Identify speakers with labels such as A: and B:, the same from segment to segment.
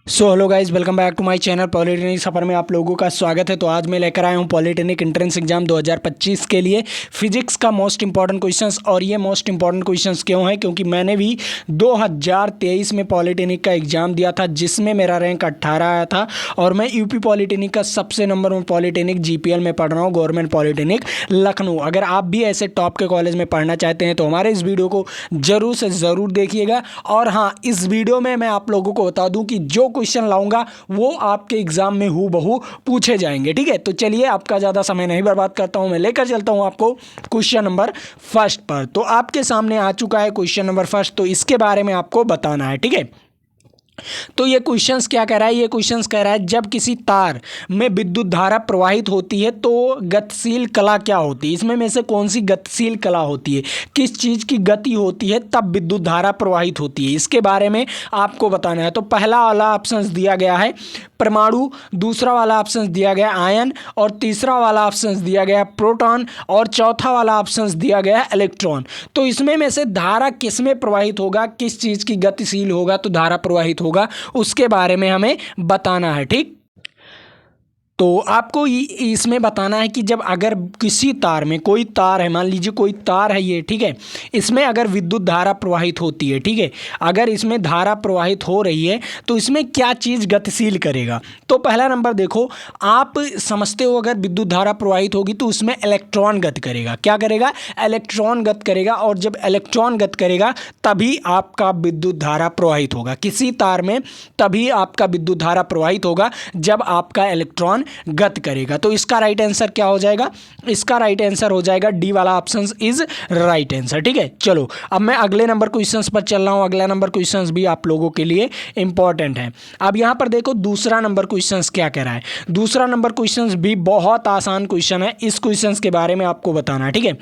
A: So hello guys, welcome back to my channel. Polytechnic सफ़र में आप लोगों का स्वागत है। तो आज मैं लेकर आया हूं पॉलिटेक्निक एंट्रेंस एग्जाम 2025 के लिए फिजिक्स का मोस्ट इंपॉर्टेंट क्वेश्चंस। और ये मोस्ट इंपॉर्टेंट क्वेश्चंस क्यों है? क्योंकि मैंने भी 2023 में पॉलिटेक्निक का एग्ज़ाम दिया था, जिसमें मेरा रैंक 18 आया था। और मैं यूपी पॉलिटेक्निक का सबसे नंबर 1 पॉलिटेक्निक जीपीएल में पढ़ रहा हूँ, गवर्नमेंट पॉलिटेक्निक लखनऊ। अगर आप भी ऐसे टॉप के कॉलेज में पढ़ना चाहते हैं तो हमारे इस वीडियो को ज़रूर से ज़रूर देखिएगा। और हाँ, इस वीडियो में मैं आप लोगों को बता दूँ कि जो क्वेश्चन लाऊंगा वो आपके एग्जाम में हूबहू पूछे जाएंगे। ठीक है, तो चलिए आपका ज़्यादा समय नहीं बर्बाद करता हूं, मैं लेकर चलता हूं आपको क्वेश्चन नंबर फर्स्ट पर। तो आपके सामने आ चुका है क्वेश्चन नंबर फर्स्ट, तो इसके बारे में आपको बताना है। ठीक है, तो ये क्वेश्चंस क्या कह रहा है? ये क्वेश्चंस कह रहा है जब किसी तार में विद्युत धारा प्रवाहित होती है तो गतिशील कला क्या होती है? इसमें में से कौन सी गतिशील कला होती है? किस चीज़ की गति होती है तब विद्युत धारा प्रवाहित होती है? इसके बारे में आपको बताना है। तो पहला वाला ऑप्शन दिया गया है परमाणु, दूसरा वाला ऑप्शन दिया गया आयन, और तीसरा वाला ऑप्शन दिया गया प्रोटॉन, और चौथा वाला ऑप्शन दिया गया है इलेक्ट्रॉन। तो इसमें में से धारा किस में प्रवाहित होगा, किस चीज़ की गतिशील होगा तो धारा प्रवाहित होगा, उसके बारे में हमें बताना है। ठीक, तो आपको इसमें बताना है कि जब अगर किसी तार में, कोई तार है, मान लीजिए कोई तार है ये, ठीक है, इसमें अगर विद्युत धारा प्रवाहित होती है, ठीक है, अगर इसमें धारा प्रवाहित हो रही है तो इसमें क्या चीज़ गतिशील करेगा? तो पहला नंबर देखो, आप समझते हो अगर विद्युत धारा प्रवाहित होगी तो उसमें इलेक्ट्रॉन गति करेगा। क्या करेगा? इलेक्ट्रॉन गति करेगा। और जब इलेक्ट्रॉन गति करेगा तभी आपका विद्युत धारा प्रवाहित होगा किसी तार में, तभी आपका विद्युत धारा प्रवाहित होगा जब आपका इलेक्ट्रॉन गति करेगा। तो इसका राइट आंसर क्या हो जाएगा? इसका राइट आंसर हो जाएगा डी वाला ऑप्शन इज राइट आंसर। ठीक है, चलो अब मैं अगले नंबर क्वेश्चंस पर चल रहा हूं। अगला नंबर क्वेश्चंस भी आप लोगों के लिए इंपॉर्टेंट है। अब यहां पर देखो दूसरा नंबर क्वेश्चंस क्या कह रहा है। दूसरा नंबर क्वेश्चंस भी बहुत आसान क्वेश्चन है, इस क्वेश्चंस के बारे में आपको बताना है। ठीक है,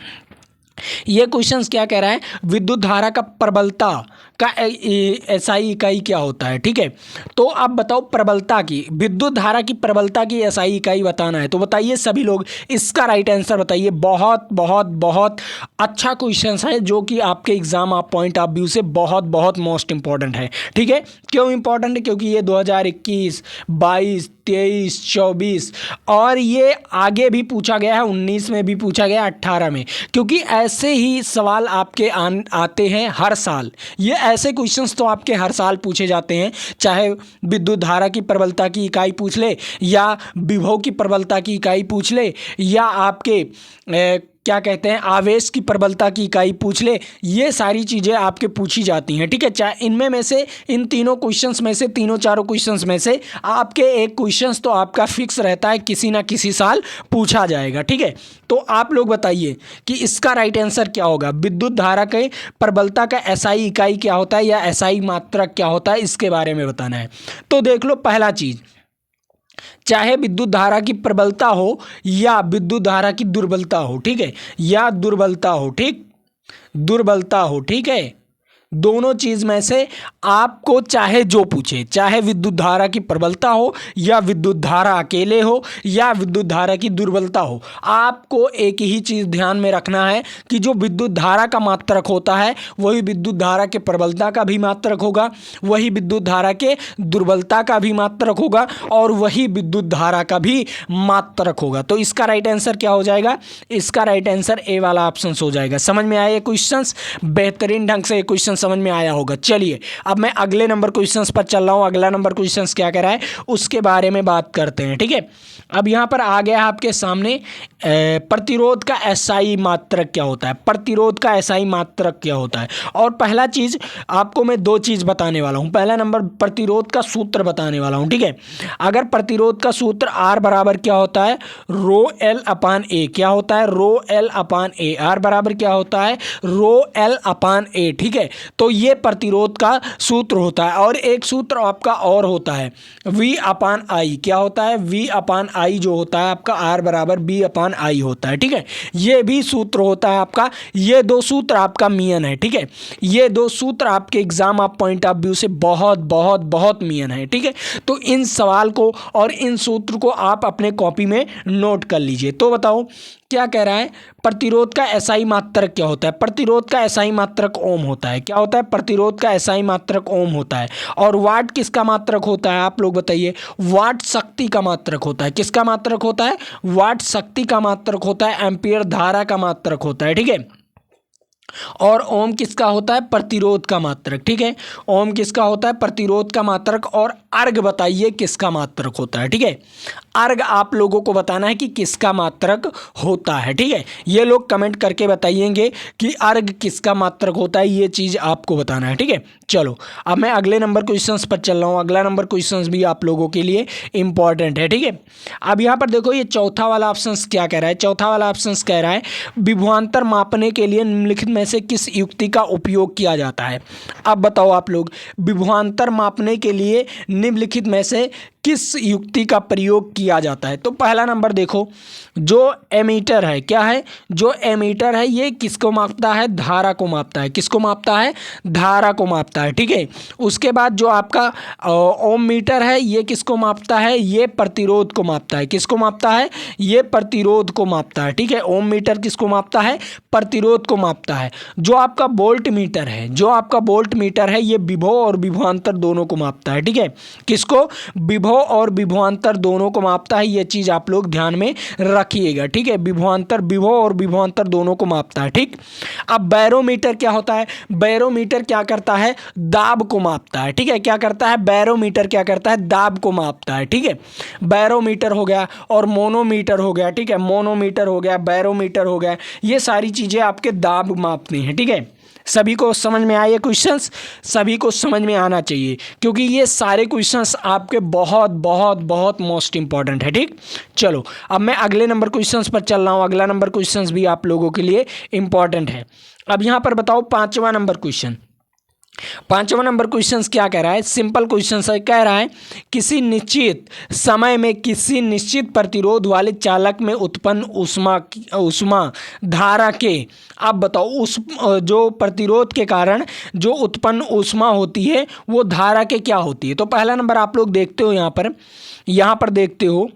A: ये क्वेश्चंस क्या कह रहा है? विद्युत धारा का प्रबलता का एसआई इकाई क्या होता है? ठीक है, तो अब बताओ प्रबलता की, विद्युत धारा की प्रबलता की एसआई इकाई बताना है। तो बताइए सभी लोग, इसका राइट आंसर बताइए। बहुत बहुत बहुत अच्छा क्वेश्चन है जो कि आपके एग्जाम आप पॉइंट ऑफ व्यू से बहुत बहुत मोस्ट इंपॉर्टेंट है। ठीक है, क्यों इंपॉर्टेंट है? क्योंकि ये 2021, 22, 23, 24 और ये आगे भी पूछा गया है, 19 में भी पूछा गया, 18 में, क्योंकि ऐसे ही सवाल आपके आते हैं हर साल। ये ऐसे क्वेश्चंस तो आपके हर साल पूछे जाते हैं, चाहे विद्युत धारा की प्रबलता की इकाई पूछ ले, या विभव की प्रबलता की इकाई पूछ ले, या आपके क्या कहते हैं आवेश की प्रबलता की इकाई पूछ ले। ये सारी चीज़ें आपके पूछी जाती हैं। ठीक है, चाहे इनमें में से, इन तीनों क्वेश्चंस में से, तीनों चारों क्वेश्चंस में से आपके एक क्वेश्चंस तो आपका फिक्स रहता है, किसी ना किसी साल पूछा जाएगा। ठीक है, तो आप लोग बताइए कि इसका राइट आंसर क्या होगा? विद्युत धारा के प्रबलता का एसआई इकाई क्या होता है या एसआई मात्रक क्या होता है, इसके बारे में बताना है। तो देख लो, पहला चीज़, चाहे विद्युत धारा की प्रबलता हो या विद्युत धारा की दुर्बलता हो, ठीक है, या दुर्बलता हो, ठीक, दुर्बलता हो, ठीक है, दोनों चीज में से आपको चाहे जो पूछे, चाहे विद्युत धारा की प्रबलता हो या विद्युत धारा अकेले हो या विद्युत धारा की दुर्बलता हो, आपको एक ही चीज ध्यान में रखना है कि जो विद्युत धारा का मात्रक होता है वही विद्युत धारा के प्रबलता का भी मात्रक होगा, वही विद्युत धारा के दुर्बलता का भी मात्रक होगा, और वही विद्युत धारा का भी मात्रक होगा। तो इसका राइट आंसर क्या हो जाएगा? इसका राइट आंसर ए वाला ऑप्शन हो जाएगा। समझ में आया ये क्वेश्चंस? बेहतरीन ढंग से ये क्वेश्चन समझ में आया होगा। चलिए अब मैं अगले नंबर क्वेश्चंस पर चल रहा हूं। अगला नंबर क्वेश्चंस क्या कह रहा है उसके बारे में बात करते हैं। ठीक है, अब यहां पर आ गया है आपके सामने प्रतिरोध का एसआई मात्रक क्या होता है। प्रतिरोध का एसआई मात्रक क्या होता है? और पहला चीज आपको मैं दो चीज बताने वाला हूं। पहला नंबर प्रतिरोध का सूत्र बताने वाला हूं। ठीक है, अगर प्रतिरोध का सूत्र आर बराबर क्या होता है? रो एल अपान ए। क्या होता है? Rho L upon A. Are बराबर क्या होता है? रो एल अपान ए। ठीक है, तो ये प्रतिरोध का सूत्र होता है। और एक सूत्र आपका और होता है V अपान आई। क्या होता है? V अपान आई जो होता है आपका R बराबर B अपान आई होता है। ठीक है, ये भी सूत्र होता है आपका। ये दो सूत्र आपका मियन है। ठीक है, ये दो सूत्र आपके एग्जाम आप पॉइंट ऑफ व्यू से बहुत बहुत बहुत मियन है। ठीक है, तो इन सवाल को और इन सूत्र को आप अपने कॉपी में नोट कर लीजिए। तो बताओ क्या कह रहा है? प्रतिरोध का एसआई मात्रक क्या होता है? प्रतिरोध का एसआई मात्रक ओम होता है। क्या क्या होता है, प्रतिरोध का एसआई मात्रक ओम होता है। और वाट किसका मात्रक होता है, आप लोग बताइए। वाट शक्ति का मात्रक होता है। किसका मात्रक होता है, वाट शक्ति का मात्रक होता है, एम्पियर धारा का मात्रक होता है, ठीक है। और ओम किसका होता है, प्रतिरोध का मात्रक, ठीक है। ओम किसका होता है, प्रतिरोध का मात्रक। और अर्घ बताइए किसका मात्रक होता है, ठीक है। अर्घ आप लोगों को बताना है कि किसका मात्रक होता है, ठीक है। ये लोग कमेंट करके बताइएंगे कि अर्घ किसका मात्रक होता है, ये चीज़ आपको बताना है, ठीक है। चलो अब मैं अगले नंबर क्वेश्चंस पर चल रहा हूँ। अगला नंबर क्वेश्चंस भी आप लोगों के लिए इंपॉर्टेंट है, ठीक है। अब यहाँ पर देखो ये चौथा वाला ऑप्शन क्या कह रहा है। चौथा वाला ऑप्शन कह रहा है विभवांतर मापने के लिए निम्नलिखित में से किस युक्ति का उपयोग किया जाता है। अब बताओ आप लोग, विभवांतर मापने के लिए निम्नलिखित में से किस युक्ति का प्रयोग किया जाता है। तो पहला नंबर देखो, जो एमीटर है, क्या है, जो एमीटर है ये किसको मापता है, धारा को मापता है। किसको मापता है, धारा को मापता है, ठीक है। उसके बाद जो आपका ओम मीटर है ये किसको मापता है, ये प्रतिरोध को मापता है। किसको मापता है, ये प्रतिरोध को मापता है, ठीक है। ओम मीटर किसको मापता है, प्रतिरोध को मापता है। जो आपका वोल्ट मीटर है, जो आपका वोल्ट मीटर है ये विभव और विभवांतर दोनों को मापता है, ठीक है। किसको, विभव और विभवांतर दोनों को मापता है। ये चीज आप लोग ध्यान में रखिएगा, ठीक है। विभव और विभवांतर दोनों को मापता है, ठीक। अब बैरोमीटर क्या होता है, बैरोमीटर क्या करता है, दाब को मापता है, ठीक है। क्या करता है, बैरोमीटर क्या करता है, दाब को मापता है, ठीक है। बैरोमीटर हो गया और मोनोमीटर हो गया, ठीक है। मोनोमीटर हो गया, बैरोमीटर हो गया, ये सारी चीजें आपके दाब मापनी है, ठीक है। सभी को समझ में आए क्वेश्चंस, सभी को समझ में आना चाहिए क्योंकि ये सारे क्वेश्चंस आपके बहुत बहुत बहुत मोस्ट इंपॉर्टेंट है, ठीक। चलो अब मैं अगले नंबर क्वेश्चंस पर चल रहा हूँ। अगला नंबर क्वेश्चंस भी आप लोगों के लिए इंपॉर्टेंट है। अब यहाँ पर बताओ पांचवा नंबर क्वेश्चन। पांचवा नंबर क्वेश्चन क्या कह रहा है, सिंपल क्वेश्चन है। कह रहा है किसी निश्चित समय में किसी निश्चित प्रतिरोध वाले चालक में उत्पन्न ऊष्मा धारा के, आप बताओ उस जो प्रतिरोध के कारण जो उत्पन्न ऊष्मा होती है वो धारा के क्या होती है। तो पहला नंबर आप लोग देखते हो यहाँ पर देखते हो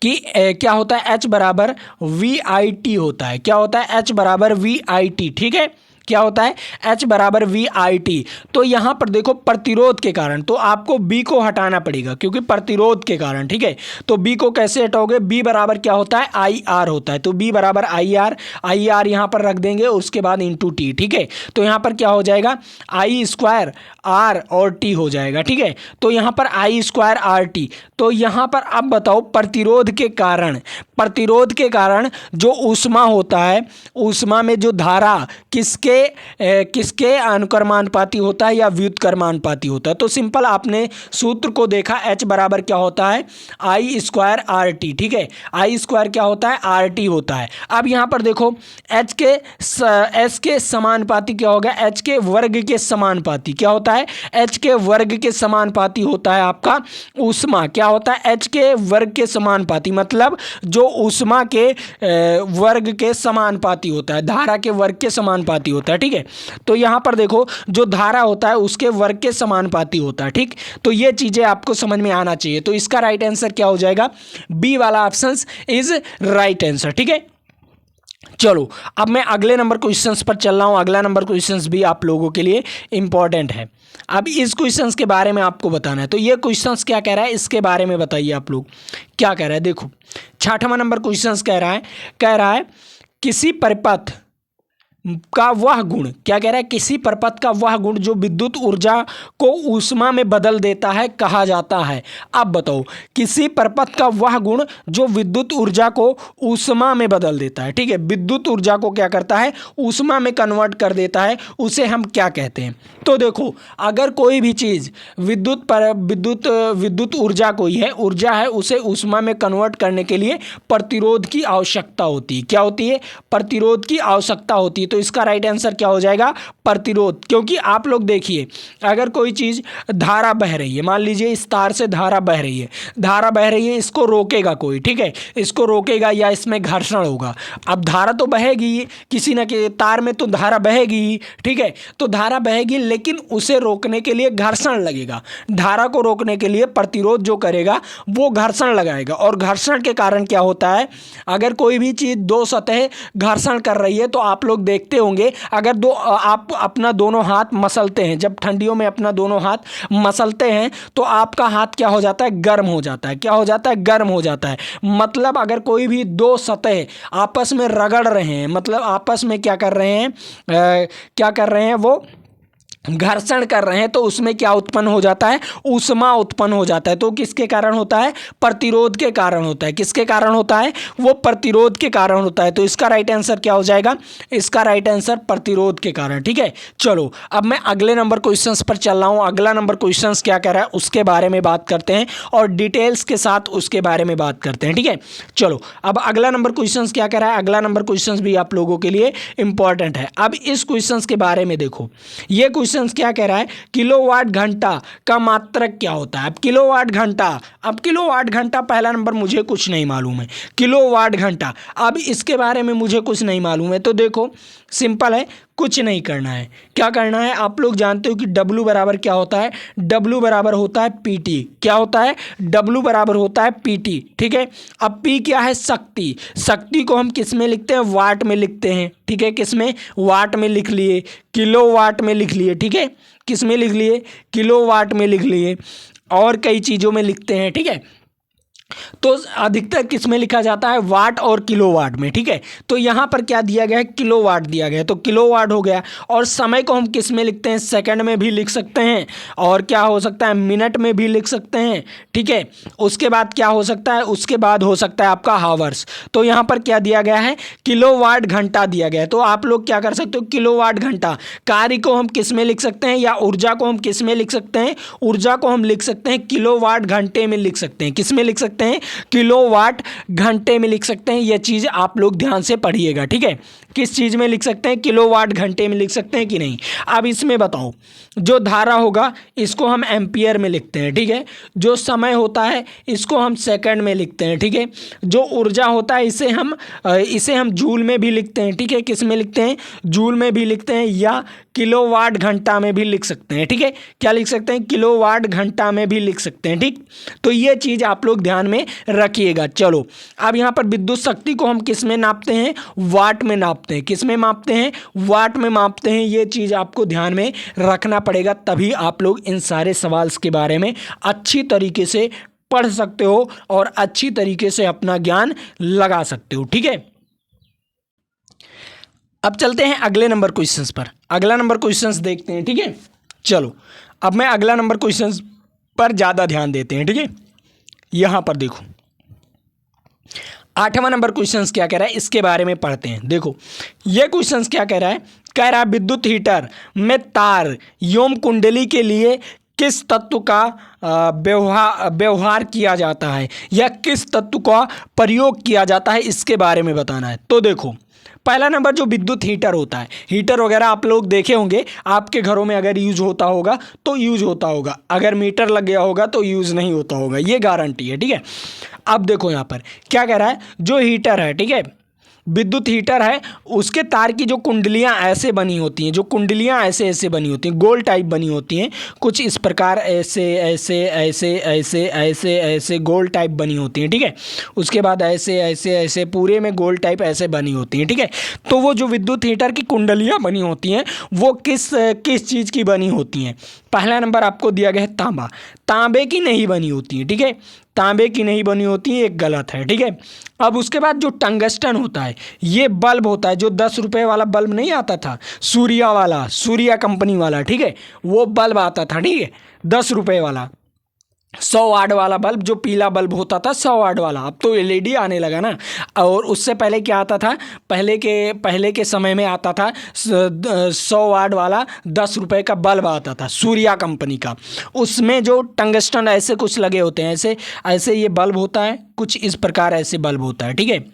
A: कि क्या होता है, H बराबर VIT होता है। क्या होता है, H बराबर VIT, ठीक है। क्या होता है, H बराबर VIT। तो यहाँ पर देखो प्रतिरोध के कारण, तो आपको B को हटाना पड़ेगा क्योंकि प्रतिरोध के कारण, ठीक है। तो B को कैसे हटाओगे, B बराबर क्या होता है, IR होता है। तो B बराबर IR यहाँ पर रख देंगे, उसके बाद इंटू T, ठीक है। तो यहाँ पर क्या हो जाएगा, I स्क्वायर R और T हो जाएगा, ठीक है। तो यहाँ पर I स्क्वायर RT। तो यहाँ पर अब बताओ प्रतिरोध के कारण जो ऊष्मा होता है, ऊष्मा में जो धारा किसके अनुक्रमानुपाती होता है या व्युत्क्रमानुपाती होता है। तो सिंपल आपने सूत्र को देखा, H बराबर क्या होता है, I स्क्वायर RT, ठीक है। I स्क्वायर क्या होता है, RT होता है। अब यहाँ पर देखो H के समानुपाती क्या होगा, H के वर्ग के समानुपाती क्या होता है, H के वर्ग के समानुपाती होता है आपका ऊष्मा। क्या होता है, H के वर्ग के समानुपाती, मतलब जो ऊष्मा के वर्ग के समानुपाती होता है, धारा के वर्ग के समानुपाती होता है, ठीक है। तो यहाँ पर देखो जो धारा होता है उसके वर्ग के समानुपाती होता है, ठीक। तो ये चीजें आपको समझ में आना चाहिए। तो इसका राइट आंसर क्या हो जाएगा, बी वाला ऑप्शन इज राइट आंसर, ठीक है। चलो अब मैं अगले नंबर क्वेश्चंस पर चल रहा हूं। अगला नंबर क्वेश्चंस भी आप लोगों के लिए इंपॉर्टेंट है। अब इस क्वेश्चंस के बारे में आपको बताना है। तो ये क्वेश्चंस क्या कह रहा है, इसके बारे में बताइए आप लोग क्या कह रहा है। देखो छठवां नंबर क्वेश्चंस कह रहा है किसी परिपथ का वह गुण, क्या कह रहा है, किसी परिपथ का वह गुण जो विद्युत ऊर्जा को ऊष्मा में बदल देता है कहा जाता है। अब बताओ किसी परिपथ का वह गुण जो विद्युत ऊर्जा को ऊष्मा में बदल देता है, ठीक है। विद्युत ऊर्जा को क्या करता है, ऊष्मा में कन्वर्ट कर देता है, उसे हम क्या कहते हैं। तो देखो अगर कोई भी चीज विद्युत ऊर्जा कोई है, ऊर्जा है, उसे ऊष्मा में कन्वर्ट करने के लिए प्रतिरोध की आवश्यकता होती है। क्या होती है, प्रतिरोध की आवश्यकता होती है। तो इसका राइट आंसर क्या हो जाएगा, प्रतिरोध। क्योंकि आप लोग देखिए अगर कोई चीज धारा बह रही है, मान लीजिए इस तार से धारा बह रही है, इसको रोकेगा कोई, ठीक है, इसको रोकेगा या इसमें घर्षण होगा। अब धारा तो बहेगी, किसी न किसी तार में तो धारा बहेगी, ठीक है। तो धारा बहेगी लेकिन उसे रोकने के लिए घर्षण लगेगा। धारा को रोकने के लिए प्रतिरोध जो करेगा वो घर्षण लगाएगा। और घर्षण के कारण क्या होता है, अगर कोई भी चीज दो सतह घर्षण कर रही है तो आप लोग देखते होंगे, अगर आप अपना दोनों हाथ मसलते हैं, जब ठंडियों में अपना दोनों हाथ मसलते हैं तो आपका हाथ क्या हो जाता है, गर्म हो जाता है। क्या हो जाता है, गर्म हो जाता है। मतलब अगर कोई भी दो सतह आपस में रगड़ रहे हैं, मतलब आपस में क्या कर रहे हैं, क्या कर रहे हैं, वो घर्षण कर रहे हैं, तो उसमें क्या उत्पन्न हो जाता है, ऊष्मा उत्पन्न हो जाता है। तो किसके कारण होता है, प्रतिरोध के कारण होता है। किसके कारण होता है, वो प्रतिरोध के कारण होता है। तो इसका राइट आंसर क्या हो जाएगा, इसका राइट आंसर प्रतिरोध के कारण। ठीक है, चलो अब मैं अगले नंबर क्वेश्चंस पर चल रहा हूं। अगला नंबर क्वेश्चंस क्या कह रहा है उसके बारे में बात करते हैं और डिटेल्स के साथ उसके बारे में बात करते हैं। ठीक है, चलो अब अगला नंबर क्वेश्चंस क्या कह रहा है। अगला नंबर क्वेश्चंस भी आप लोगों के लिए इंपॉर्टेंट है। अब इस क्वेश्चंस के बारे में देखो, ये क्या कह रहा है, किलोवाट घंटा का मात्रक क्या होता है। अब किलोवाट घंटा, पहला नंबर मुझे कुछ नहीं मालूम है, किलोवाट घंटा। अब इसके बारे में मुझे कुछ नहीं मालूम है, तो देखो सिंपल है, कुछ नहीं करना है। क्या करना है, आप लोग जानते हो कि W बराबर क्या होता है, W बराबर होता है PT। क्या होता है, W बराबर होता है PT। ठीक है, अब P क्या है, शक्ति। शक्ति को हम किस में लिखते हैं, वाट में लिखते हैं। ठीक है, किस में, वाट में लिख लिए, किलोवाट में लिख लिए। ठीक है, किस में लिख लिए, किलोवाट में लिख लिए, और कई चीज़ों में लिखते हैं। ठीक है, तो अधिकतर किस में लिखा जाता है, वाट और किलोवाट में। ठीक है, तो यहाँ पर क्या दिया गया है, किलोवाट दिया गया है, तो किलोवाट हो गया। और समय को हम किस में लिखते हैं, सेकंड में भी लिख सकते हैं, और क्या हो सकता है, मिनट में भी लिख सकते हैं। ठीक है, उसके बाद क्या हो सकता है, उसके बाद हो सकता है आपका हावर्स। तो यहाँ पर क्या दिया गया है, किलोवाट घंटा दिया गया है। तो आप लोग क्या कर सकते हो, किलोवाट घंटा, कार्य को हम किस में लिख सकते हैं, या ऊर्जा को हम किस में लिख सकते हैं, ऊर्जा को हम लिख सकते हैं किलोवाट घंटे में लिख सकते हैं। किस में लिख सकते हैं, किलोवाट घंटे में लिख सकते हैं। यह चीज आप लोग ध्यान से पढ़िएगा। ठीक है, किस चीज में लिख सकते हैं, किलोवाट घंटे में लिख सकते हैं कि नहीं। अब इसमें बताओ, जो धारा होगा इसको हम एम्पियर में लिखते हैं। ठीक है, जो समय होता है इसको हम सेकंड में लिखते हैं। ठीक है, जो ऊर्जा होता है इसे हम जूल में भी लिखते हैं। ठीक है, किस में लिखते हैं, जूल में भी लिखते हैं, या किलोवाट घंटा में भी लिख सकते हैं। ठीक है, क्या लिख सकते हैं, किलोवाट घंटा में भी लिख सकते हैं। ठीक, तो ये चीज़ आप लोग ध्यान में रखिएगा। चलो अब यहाँ पर विद्युत शक्ति को हम किस में नापते हैं, वाट में नापते हैं। किस में मापते हैं, वाट में मापते हैं। ये चीज़ आपको ध्यान में रखना पड़ेगा, तभी आप लोग इन सारे सवाल के बारे में अच्छी तरीके से पढ़ सकते हो और अच्छी तरीके से अपना ज्ञान लगा सकते हो। ठीक है, अब चलते हैं अगले नंबर क्वेश्चंस पर। अगला नंबर क्वेश्चंस देखते हैं। ठीक है, चलो अब मैं अगला नंबर क्वेश्चंस पर ज़्यादा ध्यान देते हैं। ठीक है, यहाँ पर देखो 8वां नंबर क्वेश्चंस क्या कह रहा है, इसके बारे में पढ़ते हैं। देखो ये क्वेश्चंस क्या कह रहा है, कह रहा है विद्युत हीटर में तार एवं कुंडली के लिए किस तत्व का व्यवहार किया जाता है, या किस तत्व का प्रयोग किया जाता है, इसके बारे में बताना है। तो देखो पहला नंबर, जो विद्युत हीटर होता है, हीटर वगैरह आप लोग देखे होंगे, आपके घरों में अगर यूज होता होगा तो यूज होता होगा, अगर मीटर लग गया होगा तो यूज नहीं होता होगा, ये गारंटी है। ठीक है, अब देखो यहाँ पर क्या कह रहा है, जो हीटर है, ठीक है, विद्युत हीटर है, उसके तार की जो कुंडलियां ऐसे बनी होती हैं, जो कुंडलियां ऐसे ऐसे बनी होती हैं, गोल टाइप बनी होती हैं, कुछ इस प्रकार ऐसे ऐसे ऐसे ऐसे ऐसे ऐसे गोल टाइप बनी होती हैं। ठीक है, उसके बाद ऐसे ऐसे ऐसे पूरे में गोल टाइप ऐसे बनी होती हैं। ठीक है, तो वो जो विद्युत हीटर की कुंडलियां बनी होती हैं वो किस चीज़ की बनी होती हैं। पहला नंबर आपको दिया गया है तांबा, तांबे की नहीं बनी होती है। ठीक है, तांबे की नहीं बनी होती है, एक गलत है। ठीक है, अब उसके बाद जो टंगस्टन होता है, ये बल्ब होता है, जो 10 रुपये वाला बल्ब नहीं आता था, सूर्या वाला, सूर्या कंपनी वाला, ठीक है, वो बल्ब आता था। ठीक है, 10 रुपये वाला 100 वाट वाला बल्ब, जो पीला बल्ब होता था 100 वाट वाला। अब तो LED आने लगा ना, और उससे पहले क्या आता था, पहले के समय में आता था 100 वाट वाला 10 रुपये का बल्ब आता था, सूर्या कंपनी का। उसमें जो टंगस्टन ऐसे कुछ लगे होते हैं, ऐसे ऐसे ये बल्ब होता है, कुछ इस प्रकार ऐसे बल्ब होता है। ठीक है,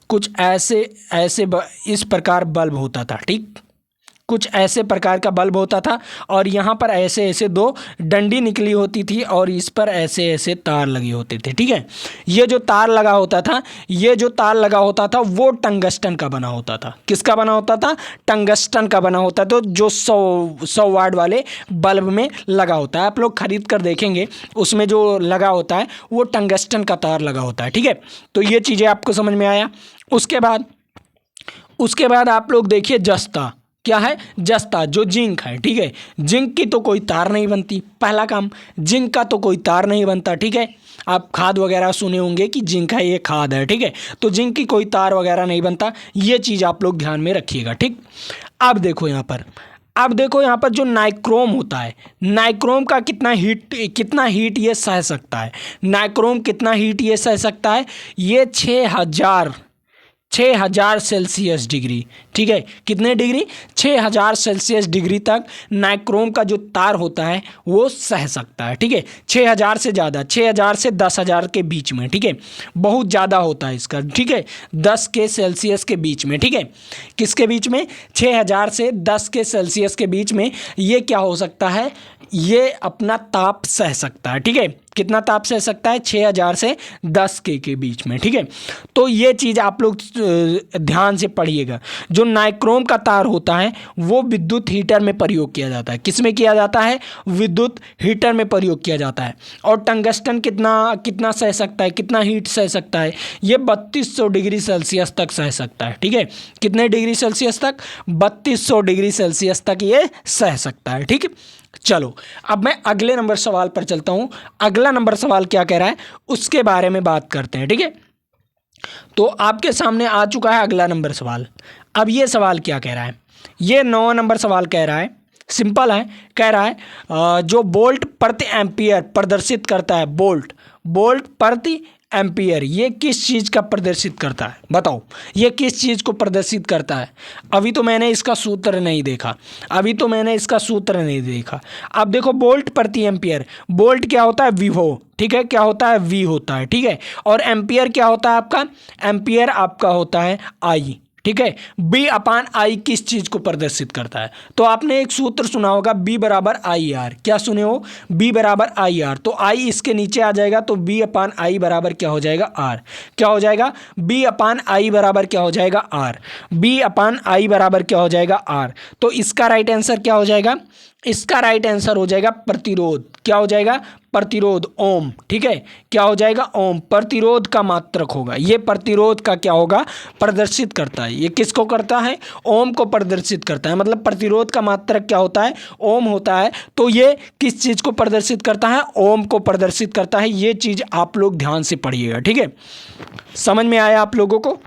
A: कुछ ऐसे ऐसे इस प्रकार बल्ब होता था। ठीक, कुछ ऐसे प्रकार का बल्ब होता था, और यहाँ पर ऐसे ऐसे 2 डंडी निकली होती थी, और इस पर ऐसे ऐसे तार लगे होते थे। ठीक है, ये जो तार लगा होता था, ये जो तार लगा होता था वो टंगस्टन का बना होता था। किसका बना होता था, टंगस्टन का बना होता था, जो 100 वाट वाले बल्ब में लगा होता है। आप लोग खरीद कर देखेंगे, उसमें जो लगा होता है वो टंगस्टन का तार लगा होता है। ठीक है, तो ये चीज़ें आपको समझ में आया। उसके बाद आप लोग देखिए जस्ता, क्या है जस्ता, जो जिंक है, ठीक है। जिंक की तो कोई तार नहीं बनती, पहला काम, जिंक का तो कोई तार नहीं बनता, ठीक है। आप खाद वगैरह सुने होंगे कि जिंक है, ये खाद है, ठीक है। तो जिंक की कोई तार वगैरह नहीं बनता, ये चीज़ आप लोग ध्यान में रखिएगा, ठीक। अब देखो यहाँ पर, अब देखो यहाँ पर जो नाइक्रोम होता है, नाइक्रोम का कितना हीट ये सह सकता है। नाइक्रोम कितना हीट ये सह सकता है, ये 6000 सेल्सियस डिग्री, ठीक है। कितने डिग्री, 6000 सेल्सियस डिग्री तक नाइक्रोम का जो तार होता है वो सह सकता है, ठीक है। 6000 से ज़्यादा, 6000 से 10000 के बीच में, ठीक है। बहुत ज़्यादा होता है इसका, ठीक है, 10 के सेल्सियस के बीच में, ठीक है। किसके बीच में, 6000 से 10 के सेल्सियस के बीच में ये क्या हो सकता है, ये अपना ताप सह सकता है, ठीक है। कितना ताप सह सकता है, 6000 से 10 के बीच में, ठीक है। तो ये चीज़ आप लोग ध्यान से पढ़िएगा। जो नाइक्रोम का तार होता है वो विद्युत हीटर में प्रयोग किया जाता है। किस में किया जाता है, विद्युत हीटर में प्रयोग किया जाता है। और टंगस्टन कितना सह सकता है, कितना हीट सह सकता है, ये 3200 डिग्री सेल्सियस तक सह सकता है, ठीक है। कितने डिग्री सेल्सियस तक, 3200 डिग्री सेल्सियस तक ये सह सकता है, ठीक है। चलो अब मैं अगले नंबर सवाल पर चलता हूं। अगला नंबर सवाल क्या कह रहा है उसके बारे में बात करते हैं, ठीक है। तो आपके सामने आ चुका है अगला नंबर सवाल। अब ये सवाल क्या कह रहा है, ये 9 नंबर सवाल कह रहा है, सिंपल है। कह रहा है जो वोल्ट प्रति एम्पियर प्रदर्शित करता है, वोल्ट प्रति एम्पियर, ये किस चीज़ का प्रदर्शित करता है, बताओ ये किस चीज़ को प्रदर्शित करता है। अभी तो मैंने इसका सूत्र नहीं देखा, अब देखो वोल्ट प्रति एम्पियर, वोल्ट क्या होता है, विभव, ठीक है, क्या होता है, वी होता है, ठीक है। और एम्पियर क्या होता है आपका, एम्पियर आपका होता है आई, ठीक है। बी अपान आई किस चीज को प्रदर्शित करता है, तो आपने एक सूत्र सुना होगा, बी बराबर आई आर, क्या सुने हो, बी बराबर आई आर। तो आई इसके नीचे आ जाएगा, तो बी अपान आई बराबर क्या हो जाएगा, आर। क्या हो जाएगा, बी अपान आई बराबर क्या हो जाएगा, आर। बी अपान आई बराबर क्या हो जाएगा, आर। तो इसका राइट आंसर क्या हो जाएगा, इसका राइट आंसर हो जाएगा प्रतिरोध। क्या हो जाएगा, प्रतिरोध, ओम, ठीक है। क्या हो जाएगा, ओम, प्रतिरोध का मात्रक होगा। ये प्रतिरोध का क्या होगा, प्रदर्शित करता है। ये किसको करता है, ओम को प्रदर्शित करता है। मतलब प्रतिरोध का मात्रक क्या होता है, ओम होता है। तो ये किस चीज़ को प्रदर्शित करता है, ओम को प्रदर्शित करता है। ये चीज़ आप लोग ध्यान से पढ़िएगा, ठीक है। समझ में आया आप लोगों को,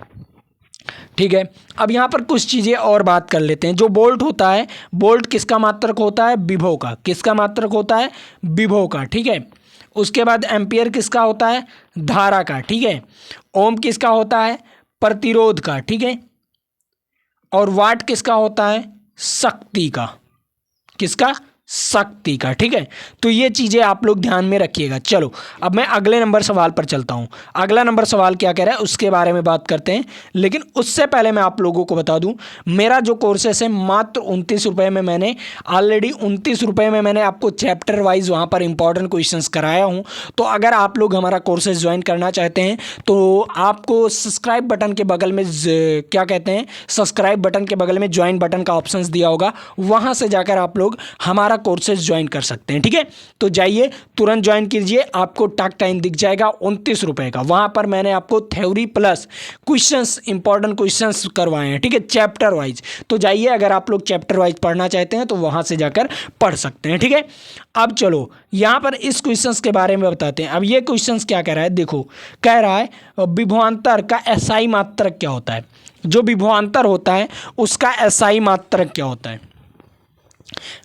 A: ठीक है। अब यहाँ पर कुछ चीज़ें और बात कर लेते हैं। जो वोल्ट होता है, वोल्ट किसका मात्रक होता है, विभव का। किसका मात्रक होता है, विभव का, ठीक है। उसके बाद एम्पियर किसका होता है, धारा का, ठीक है। ओम किसका होता है, प्रतिरोध का, ठीक है। और वाट किसका होता है, शक्ति का, किसका, शक्ति का, ठीक है। तो ये चीज़ें आप लोग ध्यान में रखिएगा। चलो अब मैं अगले नंबर सवाल पर चलता हूँ। अगला नंबर सवाल क्या कह रहा है उसके बारे में बात करते हैं। लेकिन उससे पहले मैं आप लोगों को बता दूं, मेरा जो कोर्सेस है मात्र 29 रुपये में, मैंने ऑलरेडी 29 रुपये में मैंने आपको चैप्टर वाइज वहाँ पर इंपॉर्टेंट क्वेश्चंस कराया हूँ। तो अगर आप लोग हमारा कोर्सेज ज्वाइन करना चाहते हैं तो आपको सब्सक्राइब बटन के बगल में क्या कहते हैं, सब्सक्राइब बटन के बगल में ज्वाइन बटन का ऑप्शन दिया होगा, वहाँ से जाकर आप लोग हमारा कोर्सेज ज्वाइन कर सकते हैं, ठीक है। तो जाइए तुरंत ज्वाइन कीजिए, आपको टॉक टाइम दिख जाएगा 29 रुपये का। वहाँ पर मैंने आपको theory plus questions, important questions करवाए हैं, ठीक है, चैप्टर वाइज। तो जाइए, अगर आप लोग चैप्टर वाइज पढ़ना चाहते हैं तो वहाँ से जाकर पढ़ सकते हैं, ठीक है। अब चलो यहाँ पर इस क्वेश्चंस के बारे में बताते हैं। अब ये क्वेश्चंस क्या कह रहा है, देखो कह रहा है विभवांतर का एसआई मात्रक क्या होता है। जो विभवांतर होता है उसका एसआई मात्रक क्या होता है,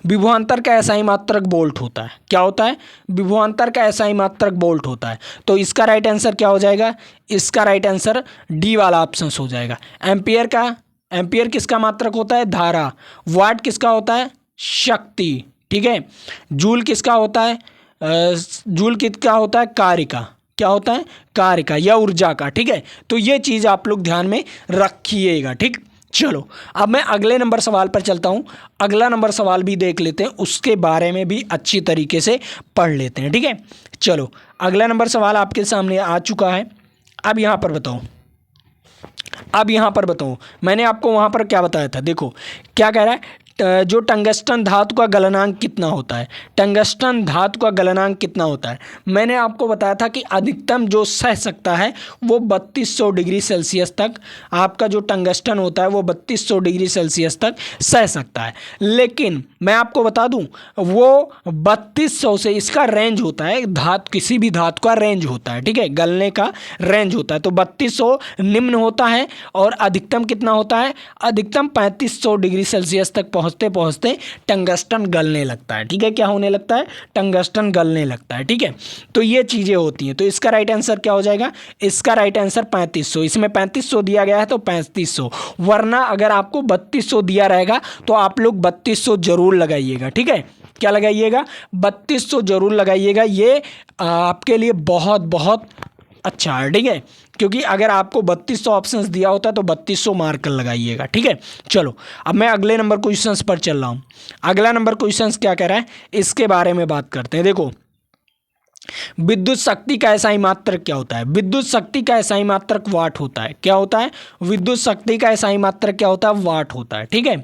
A: विभवांतर का एसआई मात्रक वोल्ट होता है। क्या होता है, विभवांतर का एसआई मात्रक वोल्ट होता है। तो इसका राइट आंसर क्या हो जाएगा, इसका राइट आंसर डी वाला ऑप्शन हो जाएगा। एम्पियर किसका मात्रक होता है, धारा। वाट किसका होता है, शक्ति, ठीक है। जूल किसका होता है, जूल किसका होता है, कार्य का। क्या होता है, कार्य का या ऊर्जा का, ठीक है। तो ये चीज़ आप लोग ध्यान में रखिएगा, ठीक। चलो अब मैं अगले नंबर सवाल पर चलता हूँ। अगला नंबर सवाल भी देख लेते हैं, उसके बारे में भी अच्छी तरीके से पढ़ लेते हैं, ठीक है। चलो अगला नंबर सवाल आपके सामने आ चुका है। अब यहाँ पर बताओ मैंने आपको वहाँ पर क्या बताया था। देखो क्या कह रहा है, जो टंगस्टन धातु का गलनांक कितना होता है, टंगस्टन धातु का गलनांक कितना होता है। मैंने आपको बताया था कि अधिकतम जो सह सकता है वो 3200 डिग्री सेल्सियस तक, आपका जो टंगस्टन होता है वो 3200 डिग्री सेल्सियस तक सह सकता है। लेकिन मैं आपको बता दूं वो 3200 से, इसका रेंज होता है, धातु किसी भी धातु का रेंज होता है, ठीक है, गलने का रेंज होता है। तो 3200 निम्न होता है और अधिकतम कितना होता है, अधिकतम 3500 डिग्री सेल्सियस तक पहुंचते पहुंचते टंगस्टन गलने लगता है, ठीक है। क्या होने लगता है, टंगस्टन गलने लगता है, ठीक है। तो ये चीज़ें होती हैं। तो इसका राइट आंसर क्या हो जाएगा, इसका राइट आंसर 3500, इसमें 3500 दिया गया है तो 3500, वरना अगर आपको 3200 दिया रहेगा तो आप लोग 3200 जरूर लगाइएगा, ठीक है। क्या लगाइएगा, 3200 जरूर लगाइएगा, ये आपके लिए बहुत बहुत अच्छा है, ठीक है। क्योंकि अगर आपको 3200 ऑप्शंस दिया होता है तो 3200 मार्कर लगाइएगा, ठीक है। चलो अब मैं अगले नंबर क्वेश्चंस पर चल रहा हूँ। अगला नंबर क्वेश्चंस क्या कह रहा है, इसके बारे में बात करते हैं। देखो, विद्युत शक्ति का एसआई मात्रक क्या होता है, विद्युत शक्ति का एसआई मात्रक वाट होता है। क्या होता है, विद्युत शक्ति का एसआई मात्रक क्या होता है, वाट होता है, ठीक है।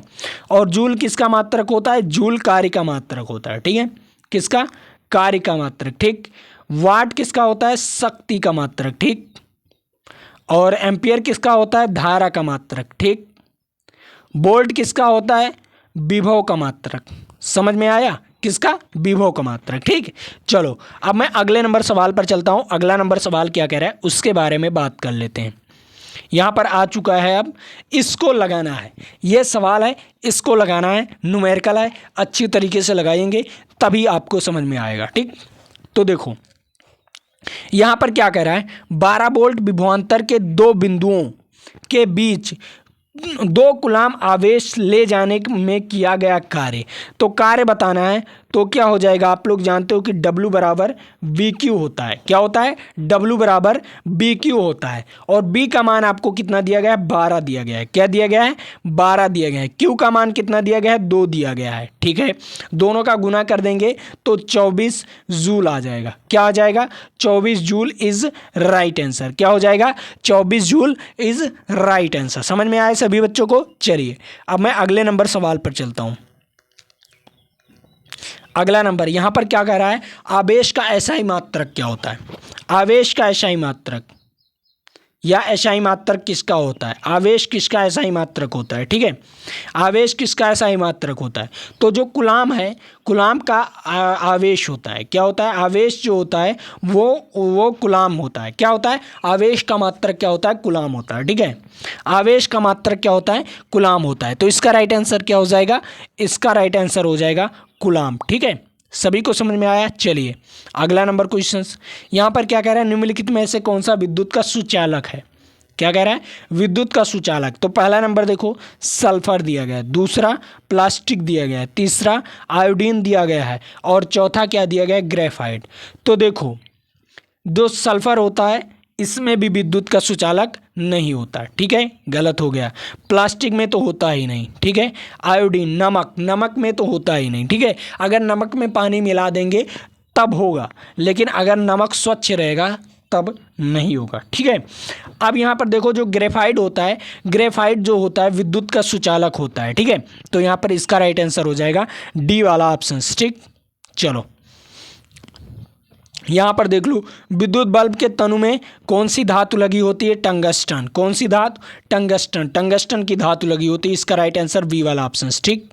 A: और जूल किसका मात्रक होता है, जूल कार्य का मात्रक होता है, ठीक है। किसका, कार्य का मात्रक, ठीक। वाट किसका होता है, शक्ति का मात्रक, ठीक। और एम्पियर किसका होता है, धारा का मात्रक, ठीक। वोल्ट किसका होता है, विभव का मात्रक। समझ में आया, किसका, विभव का मात्रक, ठीक। चलो अब मैं अगले नंबर सवाल पर चलता हूं। अगला नंबर सवाल क्या कह रहा है उसके बारे में बात कर लेते हैं। यहां पर आ चुका है, अब इसको लगाना है, ये सवाल है, इसको लगाना है, न्यूमेरिकल है, अच्छी तरीके से लगाएंगे तभी आपको समझ में आएगा, ठीक। तो देखो यहां पर क्या कह रहा है, 12 वोल्ट विभवांतर के दो बिंदुओं के बीच 2 कूलाम आवेश ले जाने में किया गया कार्य। तो कार्य बताना है, तो क्या हो जाएगा, आप लोग जानते हो कि W बराबर BQ होता है। क्या होता है, W बराबर BQ होता है। और B का मान आपको कितना दिया गया है, 12 दिया गया है। क्या दिया गया है, 12 दिया गया है। Q का मान कितना दिया गया है, 2 दिया गया है, ठीक है। दोनों का गुना कर देंगे तो 24 जूल आ जाएगा। क्या आ जाएगा, 24 जूल इज राइट आंसर। क्या हो जाएगा, 24 जूल इज राइट आंसर। समझ में आया सभी बच्चों को। चलिए अब मैं अगले नंबर सवाल पर चलता हूं। अगला नंबर यहां पर क्या कह रहा है, आवेश का एसआई मात्रक क्या होता है, आवेश का एसआई मात्रक या एसआई मात्रक किसका होता है, आवेश किसका एसआई मात्रक होता है, ठीक है। आवेश किसका एसआई मात्रक होता है, तो जो कूलाम है, कूलाम का आवेश होता है। क्या होता है, आवेश जो होता है वो कूलाम होता है। क्या होता है, आवेश का मात्रक क्या होता है, कूलाम होता है, ठीक है। आवेश का मात्रक क्या होता है, कूलाम होता है। तो इसका राइट आंसर क्या हो जाएगा, इसका राइट आंसर हो जाएगा कूलाम, ठीक है। सभी को समझ में आया। चलिए अगला नंबर क्वेश्चन, यहां पर क्या कह रहा है, निम्नलिखित में से कौन सा विद्युत का सुचालक है। क्या कह रहा है, विद्युत का सुचालक। तो पहला नंबर देखो, सल्फर दिया गया है, दूसरा प्लास्टिक दिया गया है, तीसरा आयोडीन दिया गया है और चौथा क्या दिया गया है, ग्रेफाइट। तो देखो जो सल्फर होता है इसमें भी विद्युत का सुचालक नहीं होता, ठीक है, गलत हो गया। प्लास्टिक में तो होता ही नहीं, ठीक है। आयोडीन, नमक में तो होता ही नहीं, ठीक है। अगर नमक में पानी मिला देंगे तब होगा, लेकिन अगर नमक स्वच्छ रहेगा तब नहीं होगा, ठीक है। अब यहाँ पर देखो जो ग्रेफाइट होता है, ग्रेफाइट जो होता है विद्युत का सुचालक होता है, ठीक है। तो यहाँ पर इसका राइट आंसर हो जाएगा डी वाला ऑप्शन, ठीक। चलो यहाँ पर देख लो, विद्युत बल्ब के तनु में कौन सी धातु लगी होती है, टंगस्टन। कौन सी धातु, टंगस्टन, टंगस्टन की धातु लगी होती है। इसका राइट आंसर बी वाला ऑप्शन, ठीक।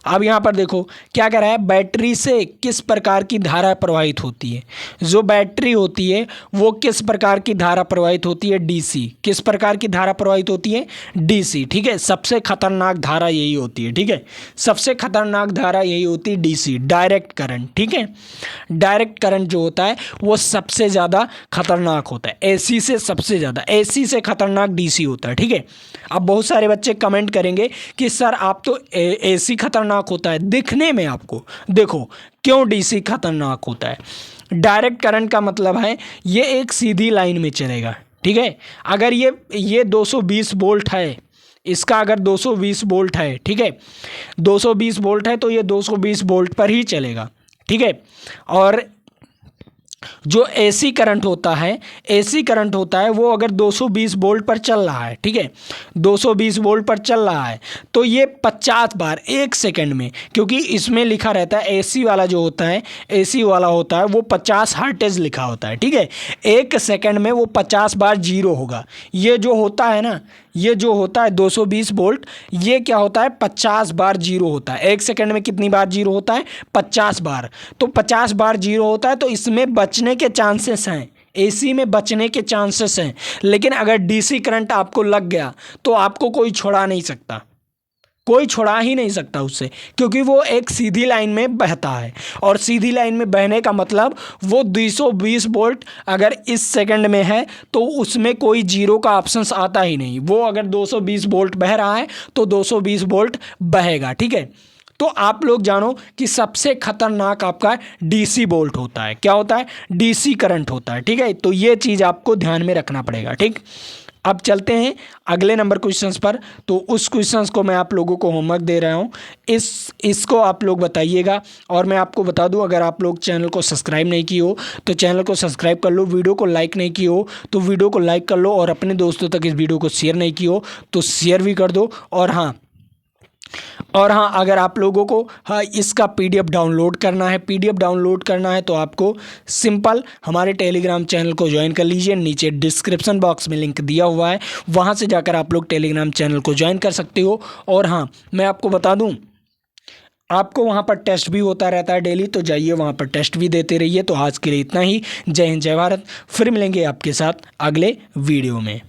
A: अब यहाँ पर देखो क्या कह रहा है, बैटरी से किस प्रकार की धारा प्रवाहित होती है। जो बैटरी होती है वो किस प्रकार की धारा प्रवाहित होती है, डीसी। किस प्रकार की धारा प्रवाहित होती है, डीसी, ठीक है। सबसे खतरनाक धारा यही होती है, ठीक है। सबसे खतरनाक धारा यही होती है डीसी, डायरेक्ट करंट, ठीक है। डायरेक्ट करंट जो होता है वो सबसे ज़्यादा खतरनाक होता है, एसी से सबसे ज़्यादा, एसी से खतरनाक डीसी होता है, ठीक है। अब बहुत सारे बच्चे कमेंट करेंगे कि सर आप तो एसी खतरनाक होता है दिखने में, आपको देखो क्यों डीसी खतरनाक होता है। डायरेक्ट करंट का मतलब है ये एक सीधी लाइन में चलेगा, ठीक है। अगर ये 220 वोल्ट है, इसका अगर 220 वोल्ट है, ठीक है, 220 वोल्ट है तो ये 220 वोल्ट पर ही चलेगा, ठीक है। और जो एसी करंट होता है, एसी करंट होता है वो अगर 220 वोल्ट पर चल रहा है, ठीक है, 220 वोल्ट पर चल रहा है, तो ये 50 बार 1 सेकंड में, क्योंकि इसमें लिखा रहता है एसी वाला जो होता है, एसी वाला होता है वो 50 हर्ट्ज लिखा होता है, ठीक है। 1 सेकंड में वो 50 बार जीरो होगा। ये जो होता है ना, ये जो होता है 220 वोल्ट, ये क्या होता है 50 बार जीरो होता है। 1 सेकंड में कितनी बार जीरो होता है 50 बार। तो 50 बार जीरो होता है, तो इसमें बचने के चांसेस हैं, एसी में बचने के चांसेस हैं। लेकिन अगर डीसी करंट आपको लग गया तो आपको कोई छुड़ा नहीं सकता, कोई छुड़ा ही नहीं सकता उससे, क्योंकि वो एक सीधी लाइन में बहता है। और सीधी लाइन में बहने का मतलब वो 220 वोल्ट अगर इस सेकंड में है तो उसमें कोई जीरो का ऑप्शंस आता ही नहीं। वो अगर 220 वोल्ट बह रहा है तो 220 वोल्ट बहेगा, ठीक है। तो आप लोग जानो कि सबसे खतरनाक आपका डीसी वोल्ट होता है। क्या होता है? डीसी करंट होता है, ठीक है। तो ये चीज़ आपको ध्यान में रखना पड़ेगा, ठीक। अब चलते हैं अगले नंबर क्वेश्चंस पर। तो उस क्वेश्चंस को मैं आप लोगों को होमवर्क दे रहा हूँ, इसको आप लोग बताइएगा। और मैं आपको बता दूं, अगर आप लोग चैनल को सब्सक्राइब नहीं की हो तो चैनल को सब्सक्राइब कर लो, वीडियो को लाइक नहीं की हो तो वीडियो को लाइक कर लो, और अपने दोस्तों तक इस वीडियो को शेयर नहीं की हो तो शेयर भी कर दो। और हाँ, अगर आप लोगों को इसका पीडीएफ डाउनलोड करना है, पीडीएफ डाउनलोड करना है तो आपको सिंपल हमारे टेलीग्राम चैनल को ज्वाइन कर लीजिए। नीचे डिस्क्रिप्शन बॉक्स में लिंक दिया हुआ है, वहाँ से जाकर आप लोग टेलीग्राम चैनल को ज्वाइन कर सकते हो। और हाँ, मैं आपको बता दूँ, आपको वहाँ पर टेस्ट भी होता रहता है डेली, तो जाइए वहाँ पर टेस्ट भी देते रहिए। तो आज के लिए इतना ही। जय हिंद, जय भारत। फिर मिलेंगे आपके साथ अगले वीडियो में।